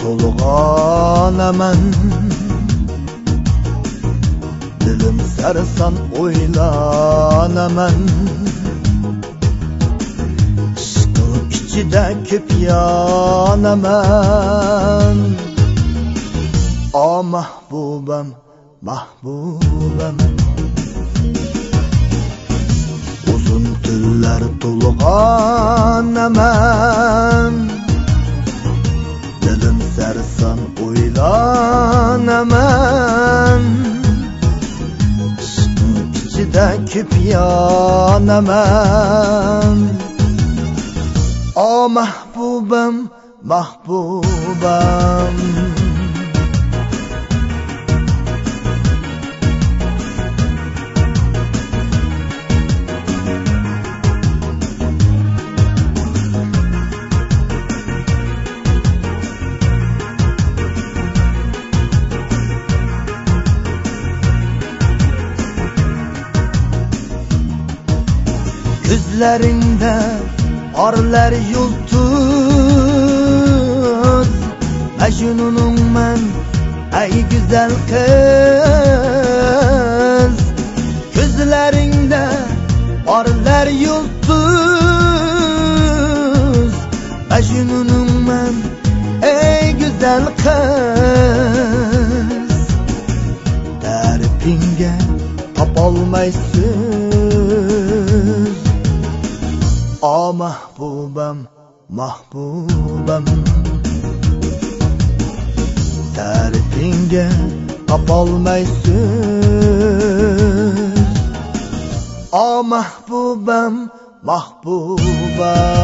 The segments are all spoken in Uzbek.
to'lg'onaman. Dilim sarson o'ylanaman. Ishq ichida ko'p yonaman. O mahbubam, mahbubam, uzun tunlar to'lg'onaman. Dilim sarson o'ylanaman. Ishq ichida ko'p yonaman. O mahbubam, mahbubam. Gözlerinde arlar yıldız. Mecnunum ben ey güzel kız. Gözlerinde arlar yıldız. Mecnunum ben ey güzel kız. Derpinge tapolmaysın. O mahbubam, mahbubam, tarifingga topolmaysiz. O mahbubam, mahbubam.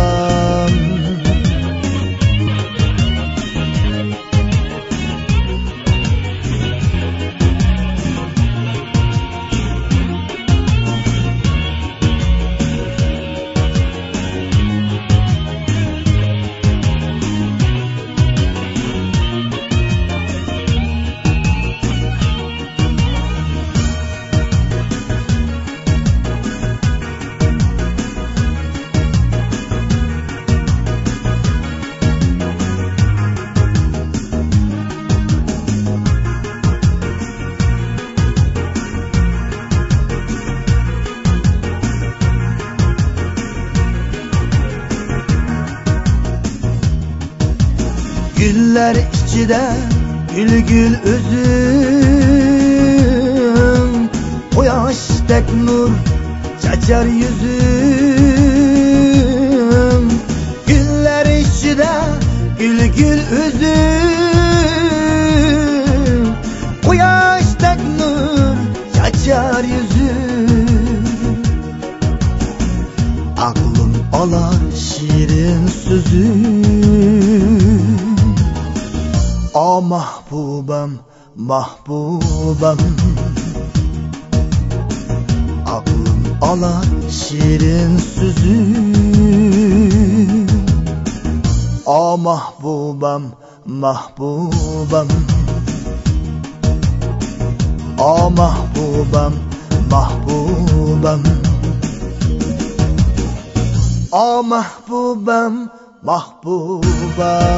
Güller içide gül özüm, quyoşdek nur chachar yüzüm. Güller içide gül özüm, quyoşdek nur chachar yüzüm. Aklım alar şirin sözüm. O mahbubam, mahbubam, aklım alar şirin sözüm. O mahbubam, mahbubam, o mahbubam, mahbubam, o mahbubam, mahbubam.